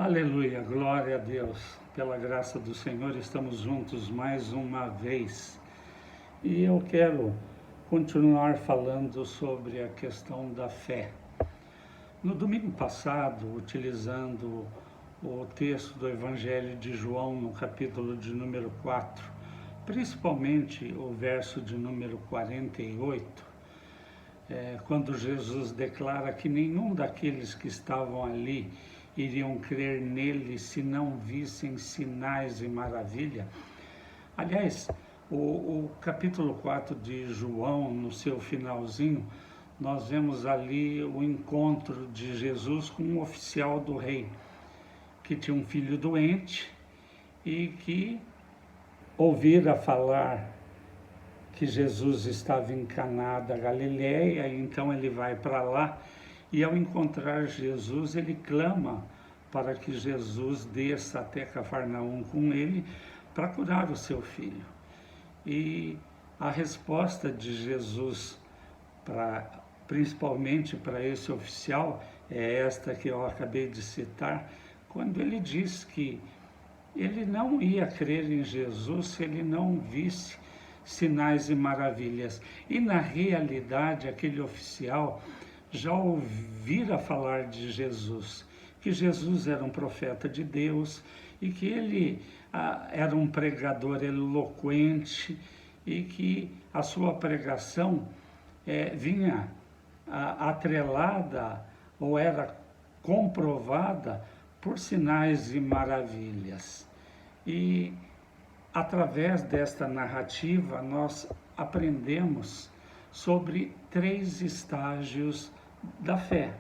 Aleluia, glória a Deus. Pela graça do Senhor, estamos juntos mais uma vez. E eu quero continuar falando sobre a questão da fé. No domingo passado, utilizando o texto do Evangelho de João, no capítulo de número 4, principalmente o verso de número 48, quando Jesus declara que nenhum daqueles que estavam ali iriam crer nele se não vissem sinais e maravilha. Aliás, o capítulo 4 de João, no seu finalzinho, nós vemos ali o encontro de Jesus com um oficial do rei, que tinha um filho doente e que ouvira falar que Jesus estava em Caná da Galileia, então ele vai para lá e ao encontrar Jesus ele clama para que Jesus desça até Cafarnaum com ele para curar o seu filho. E a resposta de Jesus, principalmente para esse oficial, é esta que eu acabei de citar, quando ele diz que ele não ia crer em Jesus se ele não visse sinais e maravilhas. E na realidade, aquele oficial já ouvira falar de Jesus, que Jesus era um profeta de Deus e que ele era um pregador eloquente e que a sua pregação vinha atrelada ou era comprovada por sinais e maravilhas. E através desta narrativa nós aprendemos sobre 3 estágios da fé.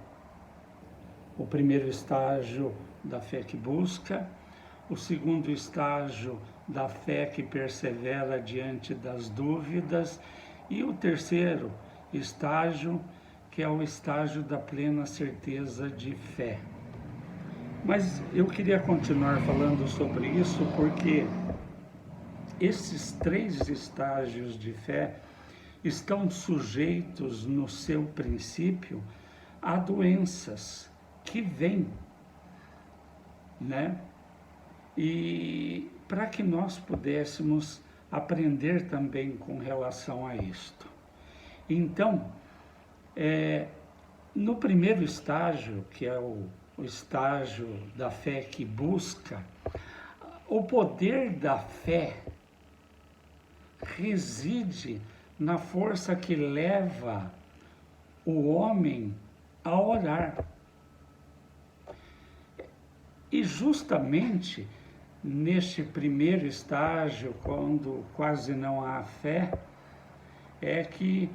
O primeiro estágio da fé que busca, o segundo estágio da fé que persevera diante das dúvidas e o terceiro estágio, que é o estágio da plena certeza de fé. Mas eu queria continuar falando sobre isso porque esses 3 estágios de fé estão sujeitos no seu princípio a doenças que vêm, né? E para que nós pudéssemos aprender também com relação a isto. Então, no primeiro estágio, que é o estágio da fé que busca, o poder da fé reside na força que leva o homem a orar. E justamente neste primeiro estágio, quando quase não há fé, é que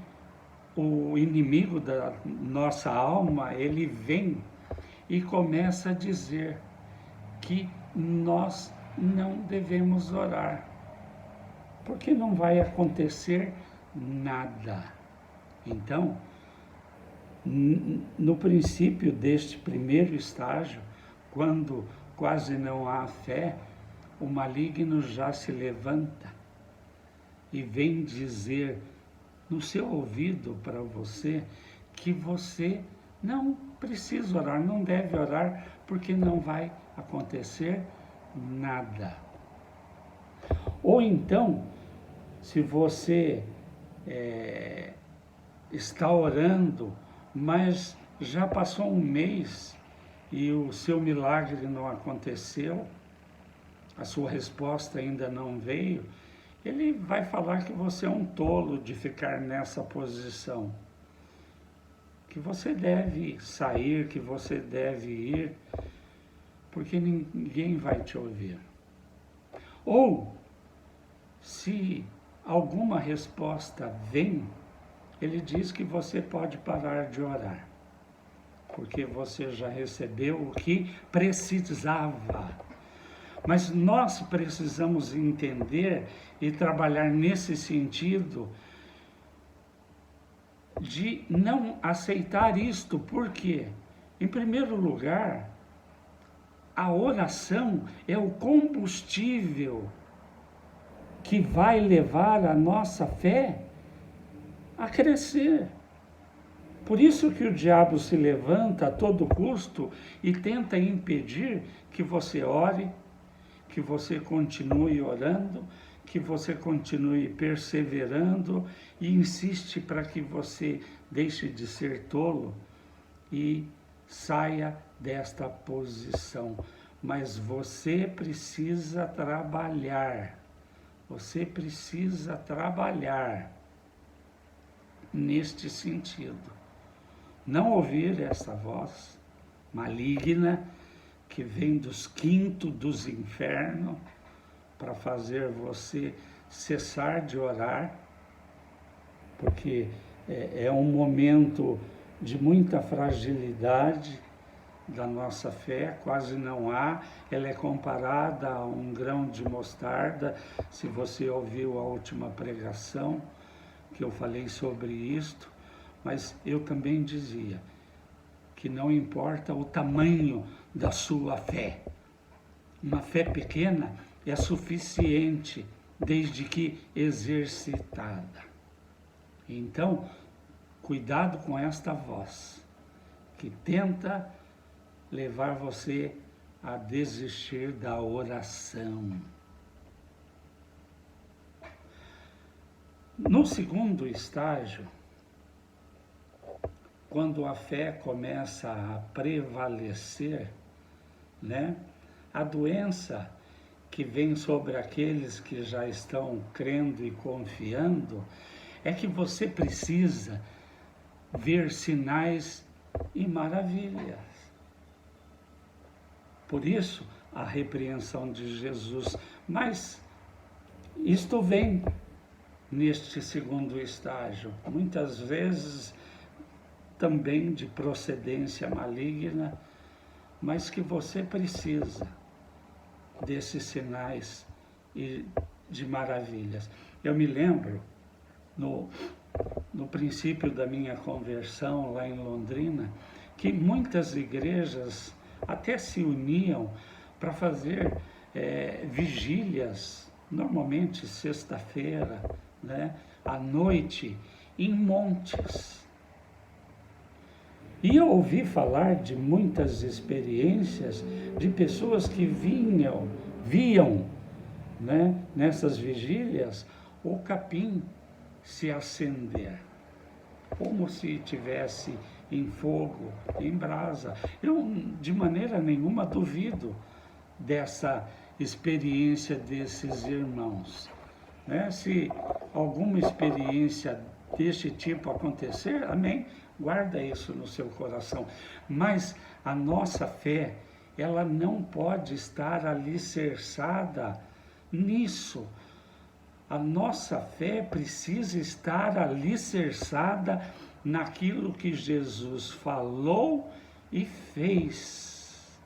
o inimigo da nossa alma, ele vem e começa a dizer que nós não devemos orar, porque não vai acontecer nada. Então, no princípio deste primeiro estágio, quando quase não há fé, o maligno já se levanta e vem dizer no seu ouvido para você que você não precisa orar, não deve orar, porque não vai acontecer nada. Ou então, se você está orando, mas já passou um mês e o seu milagre não aconteceu, a sua resposta ainda não veio, ele vai falar que você é um tolo de ficar nessa posição, que você deve sair, que você deve ir, porque ninguém vai te ouvir. Ou, se alguma resposta vem, ele diz que você pode parar de orar, porque você já recebeu o que precisava. Mas nós precisamos entender e trabalhar nesse sentido de não aceitar isto, porque, em primeiro lugar, a oração é o combustível que vai levar a nossa fé a crescer. Por isso que o diabo se levanta a todo custo e tenta impedir que você ore, que você continue orando, que você continue perseverando e insiste para que você deixe de ser tolo e saia desta posição. Mas você precisa trabalhar. Você precisa trabalhar neste sentido. Não ouvir essa voz maligna que vem dos quintos dos infernos para fazer você cessar de orar, porque é um momento de muita fragilidade da nossa fé, quase não há, ela é comparada a um grão de mostarda. Se você ouviu a última pregação, que eu falei sobre isto, mas eu também dizia que não importa o tamanho da sua fé, uma fé pequena é suficiente, desde que exercitada. Então, cuidado com esta voz, que tenta levar você a desistir da oração. No segundo estágio, quando a fé começa a prevalecer, né, a doença que vem sobre aqueles que já estão crendo e confiando é que você precisa ver sinais e maravilhas. Por isso, a repreensão de Jesus. Mas isto vem neste segundo estágio, muitas vezes também de procedência maligna, mas que você precisa desses sinais e de maravilhas. Eu me lembro, no princípio da minha conversão lá em Londrina, que muitas igrejas até se uniam para fazer vigílias, normalmente sexta-feira, né, à noite, em montes. E eu ouvi falar de muitas experiências de pessoas que viam, né, nessas vigílias, o capim se acender, como se tivesse em fogo, em brasa. Eu, de maneira nenhuma, duvido dessa experiência desses irmãos, né? Se alguma experiência deste tipo acontecer, amém, guarda isso no seu coração. Mas a nossa fé, ela não pode estar alicerçada nisso. A nossa fé precisa estar alicerçada naquilo que Jesus falou e fez.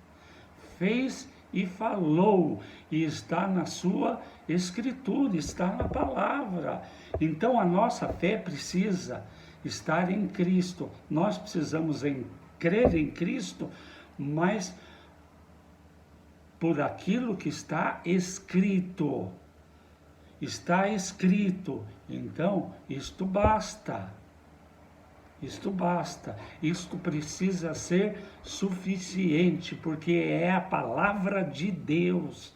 Fez e falou, e está na sua Escritura, está na palavra. Então a nossa fé precisa estar em Cristo. Nós precisamos crer em Cristo, mas por aquilo que está escrito. Está escrito, então isto basta. Isto basta, isto precisa ser suficiente, porque é a palavra de Deus.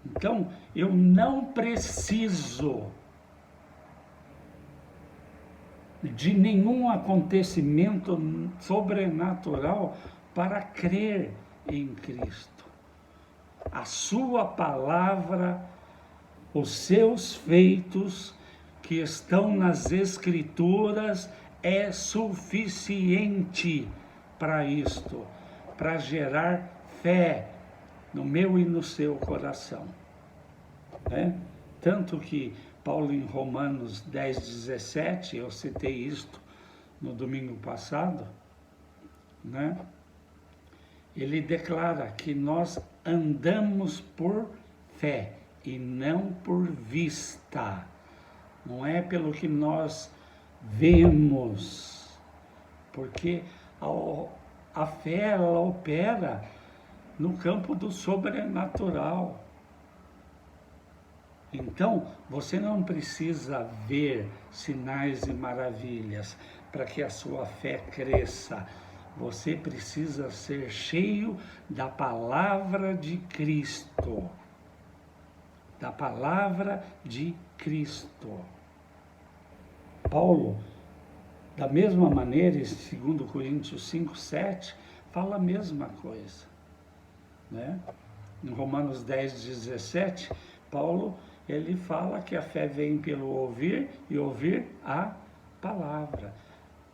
Então, eu não preciso de nenhum acontecimento sobrenatural para crer em Cristo. A sua palavra, os seus feitos que estão nas Escrituras é suficiente para isto, para gerar fé no meu e no seu coração. Né? Tanto que Paulo, em Romanos 10:17, eu citei isto no domingo passado, né? Ele declara que nós andamos por fé e não por vista. Não é pelo que nós vemos, porque a fé, ela opera no campo do sobrenatural. Então, você não precisa ver sinais e maravilhas. para que a sua fé cresça. Você precisa ser cheio da palavra de Cristo. Da palavra de Cristo. Paulo, da mesma maneira, em 2 Coríntios 5:7, fala a mesma coisa, né? Em Romanos 10:17, Paulo, ele fala que a fé vem pelo ouvir e ouvir a palavra,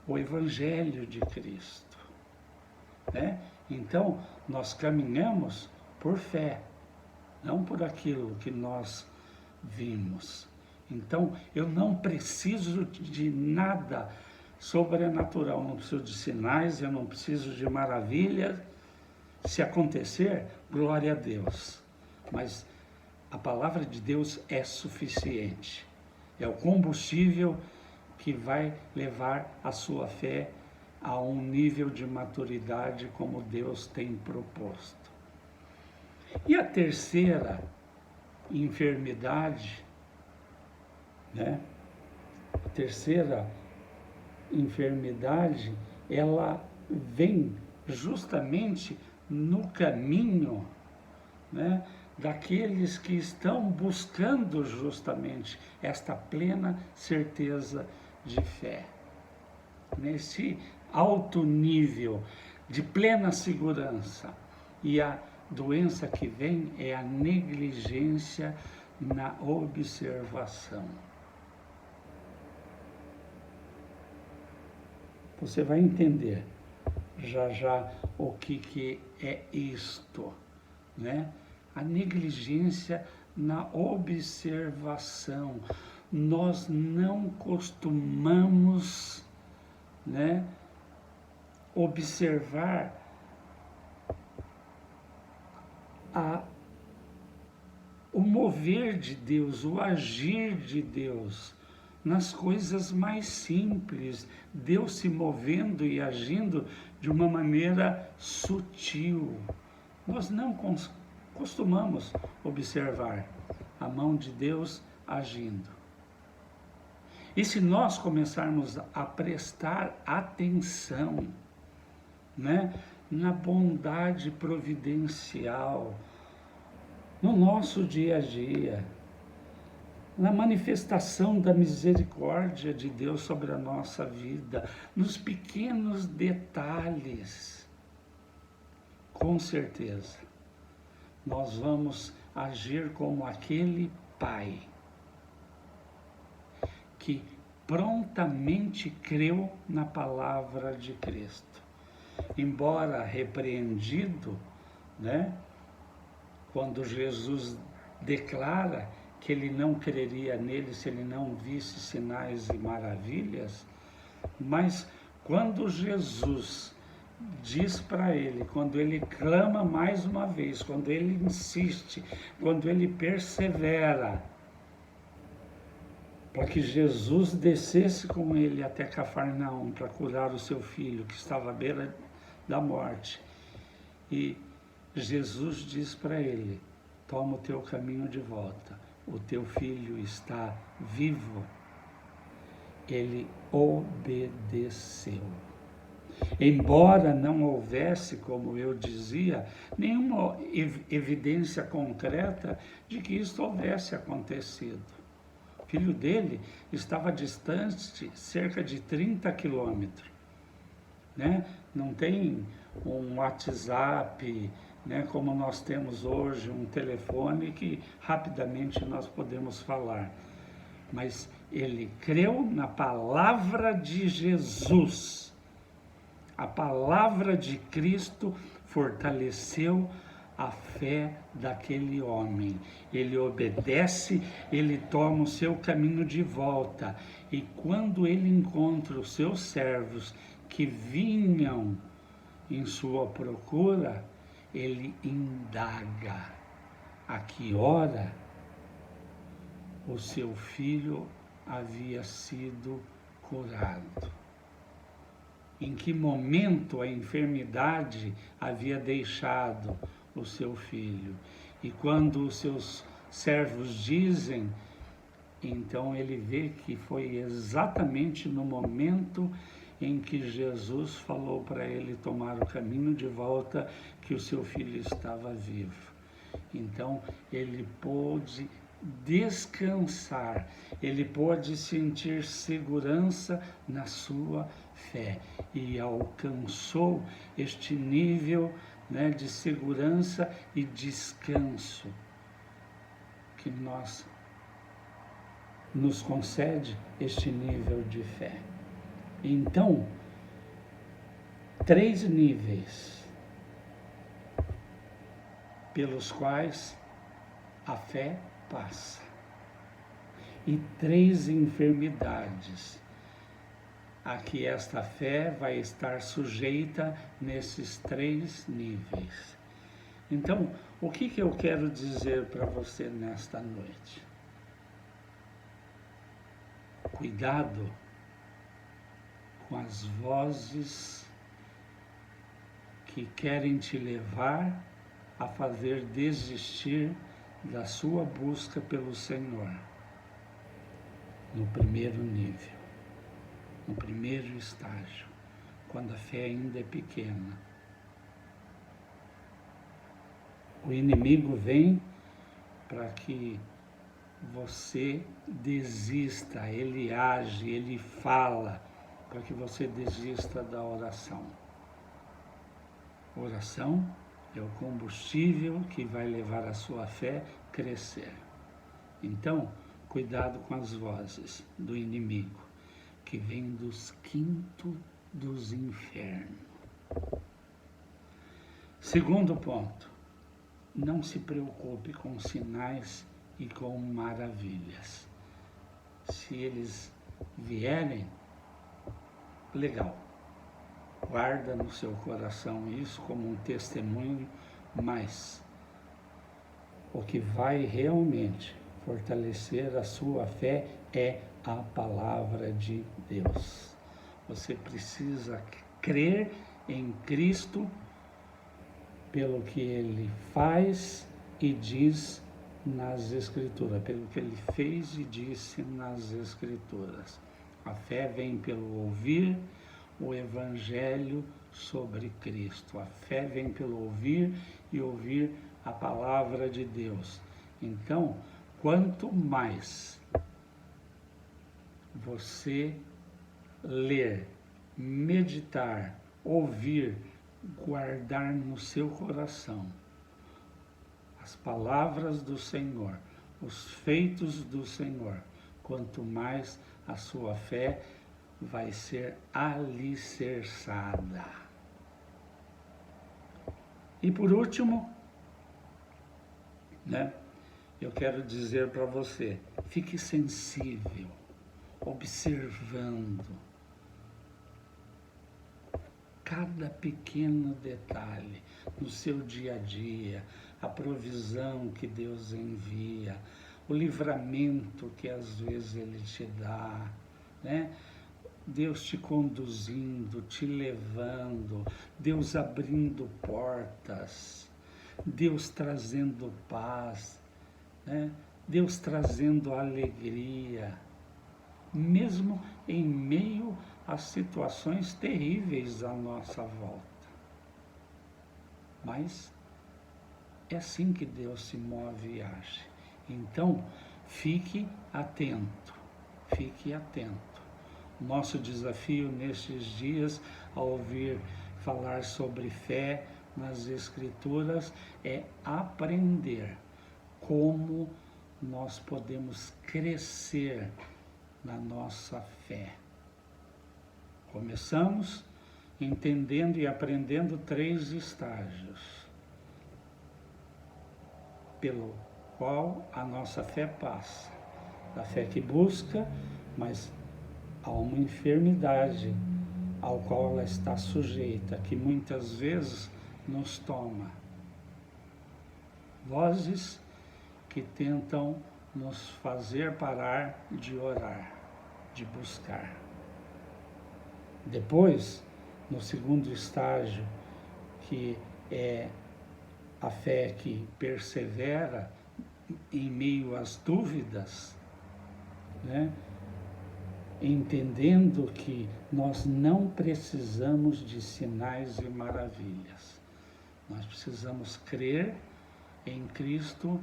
o Evangelho de Cristo, né? Então, nós caminhamos por fé, não por aquilo que nós vimos. Então, eu não preciso de nada sobrenatural, não preciso de sinais, eu não preciso de maravilhas. Se acontecer, glória a Deus. Mas a palavra de Deus é suficiente. É o combustível que vai levar a sua fé a um nível de maturidade como Deus tem proposto. E a terceira enfermidade, né? A terceira enfermidade, ela vem justamente no caminho, né, daqueles que estão buscando justamente esta plena certeza de fé. Nesse alto nível de plena segurança. E a doença que vem é a negligência na observação. Você vai entender já o que é isto, né? A negligência na observação. Nós não costumamos, né, observar o mover de Deus, o agir de Deus, nas coisas mais simples, Deus se movendo e agindo de uma maneira sutil. Nós não costumamos observar a mão de Deus agindo. E se nós começarmos a prestar atenção, né, na bondade providencial, no nosso dia a dia, na manifestação da misericórdia de Deus sobre a nossa vida, nos pequenos detalhes, com certeza, nós vamos agir como aquele pai que prontamente creu na palavra de Cristo. Embora repreendido, né, quando Jesus declara que ele não creria nele se ele não visse sinais e maravilhas, mas quando Jesus diz para ele, quando ele clama mais uma vez, quando ele insiste, quando ele persevera, para que Jesus descesse com ele até Cafarnaum para curar o seu filho que estava à beira da morte. E Jesus diz para ele: toma o teu caminho de volta, o teu filho está vivo. Ele obedeceu. Embora não houvesse, como eu dizia, nenhuma evidência concreta de que isso houvesse acontecido. O filho dele estava distante cerca de 30 quilômetros, né? Não tem um WhatsApp, né, como nós temos hoje, um telefone que rapidamente nós podemos falar. Mas ele creu na palavra de Jesus. A palavra de Cristo fortaleceu a fé daquele homem. Ele obedece, ele toma o seu caminho de volta. E quando ele encontra os seus servos que vinham em sua procura, ele indaga a que hora o seu filho havia sido curado. Em que momento a enfermidade havia deixado o seu filho. E quando os seus servos dizem, então ele vê que foi exatamente no momento em que Jesus falou para ele tomar o caminho de volta, que o seu filho estava vivo. Então, ele pôde descansar, ele pôde sentir segurança na sua fé e alcançou este nível, né, de segurança e descanso que nos concede este nível de fé. Então, 3 níveis pelos quais a fé passa e 3 enfermidades a que esta fé vai estar sujeita nesses 3 níveis. Então, o que eu quero dizer para você nesta noite? Cuidado com as vozes que querem te levar a fazer desistir da sua busca pelo Senhor. No primeiro nível, no primeiro estágio, quando a fé ainda é pequena. O inimigo vem para que você desista, ele age, ele fala, para que você desista da oração. Oração é o combustível que vai levar a sua fé a crescer. Então, cuidado com as vozes do inimigo, que vem dos quintos dos infernos. Segundo ponto, não se preocupe com sinais e com maravilhas. Se eles vierem, legal. Guarda no seu coração isso como um testemunho, mas o que vai realmente fortalecer a sua fé é a palavra de Deus. Você precisa crer em Cristo pelo que Ele faz e diz nas Escrituras, pelo que Ele fez e disse nas Escrituras. A fé vem pelo ouvir o Evangelho sobre Cristo. A fé vem pelo ouvir e ouvir a palavra de Deus. Então, quanto mais você ler, meditar, ouvir, guardar no seu coração as palavras do Senhor, os feitos do Senhor, quanto mais a sua fé vai ser alicerçada. E por último, eu quero dizer para você, fique sensível, observando cada pequeno detalhe no seu dia a dia, a provisão que Deus envia, o livramento que às vezes Ele te dá, né? Deus te conduzindo, te levando, Deus abrindo portas, Deus trazendo paz, né? Deus trazendo alegria, mesmo em meio às situações terríveis à nossa volta. Mas é assim que Deus se move e age. Então, fique atento, fique atento. Nosso desafio nestes dias, ao ouvir falar sobre fé nas Escrituras, é aprender como nós podemos crescer na nossa fé. Começamos entendendo e aprendendo 3 estágios, pelo qual a nossa fé passa. A fé que busca, mas há uma enfermidade ao qual ela está sujeita, que muitas vezes nos toma. Vozes que tentam nos fazer parar de orar, de buscar. Depois, no segundo estágio, que é a fé que persevera em meio às dúvidas, né? entendendo que nós não precisamos de sinais e maravilhas. Nós precisamos crer em Cristo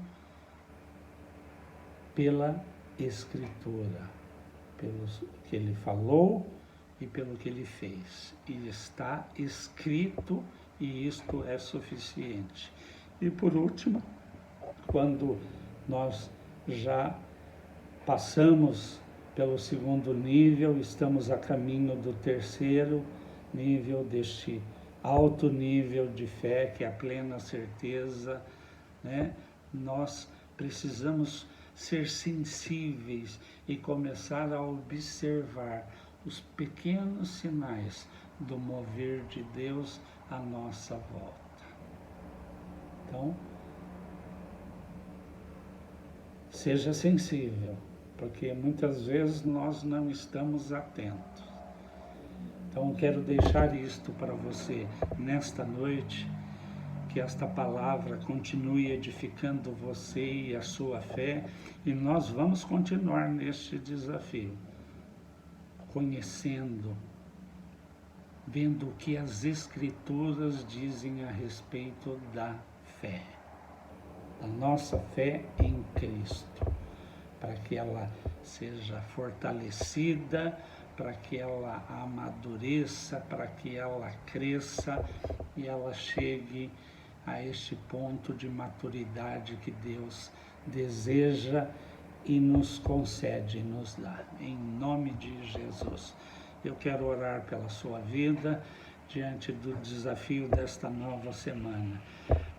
pela Escritura, pelo que Ele falou e pelo que Ele fez. E está escrito, e isto é suficiente. E por último, quando nós já passamos pelo segundo nível, estamos a caminho do terceiro nível deste alto nível de fé, que é a plena certeza, né? Nós precisamos ser sensíveis e começar a observar os pequenos sinais do mover de Deus à nossa volta. Então, seja sensível, porque muitas vezes nós não estamos atentos. Então, quero deixar isto para você nesta noite, que esta palavra continue edificando você e a sua fé, e nós vamos continuar neste desafio, conhecendo, vendo o que as Escrituras dizem a respeito da fé, a nossa fé em Cristo, para que ela seja fortalecida, para que ela amadureça, para que ela cresça e ela chegue a este ponto de maturidade que Deus deseja e nos concede, nos dá. Em nome de Jesus. Eu quero orar pela sua vida diante do desafio desta nova semana.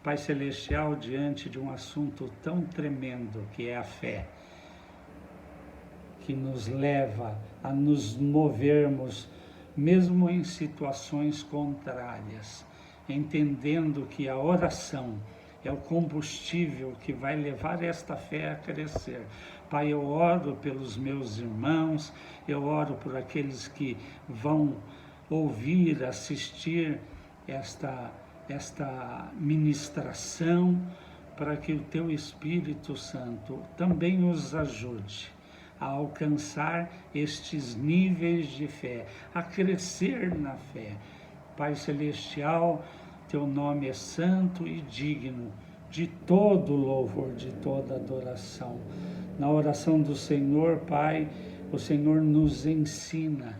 Pai Celestial, diante de um assunto tão tremendo que é a fé, que nos leva a nos movermos, mesmo em situações contrárias, entendendo que a oração é o combustível que vai levar esta fé a crescer. Pai, eu oro pelos meus irmãos, eu oro por aqueles que vão ouvir, assistir esta ministração, para que o Teu Espírito Santo também os ajude a alcançar estes níveis de fé, a crescer na fé. Pai Celestial, Teu nome é santo e digno de todo louvor, de toda adoração. Na oração do Senhor, Pai, o Senhor nos ensina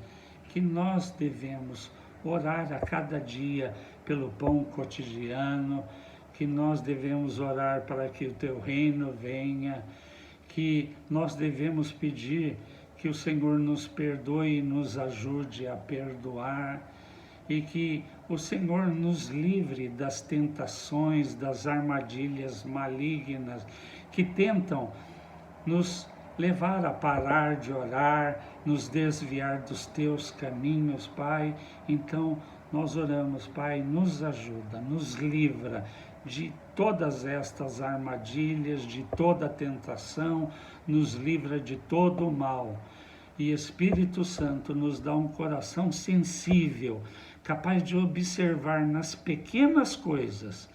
que nós devemos orar a cada dia pelo pão cotidiano, que nós devemos orar para que o Teu reino venha, que nós devemos pedir que o Senhor nos perdoe e nos ajude a perdoar, e que o Senhor nos livre das tentações, das armadilhas malignas que tentam nos levar a parar de orar, nos desviar dos Teus caminhos, Pai. Então, nós oramos, Pai, nos ajuda, nos livra de todas estas armadilhas, de toda tentação, nos livra de todo o mal. E Espírito Santo nos dá um coração sensível, capaz de observar nas pequenas coisas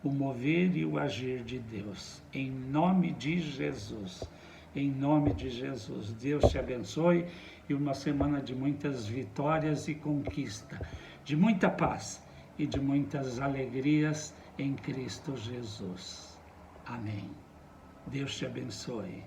o mover e o agir de Deus. Em nome de Jesus. Em nome de Jesus. Deus te abençoe e uma semana de muitas vitórias e conquista, de muita paz e de muitas alegrias em Cristo Jesus. Amém. Deus te abençoe.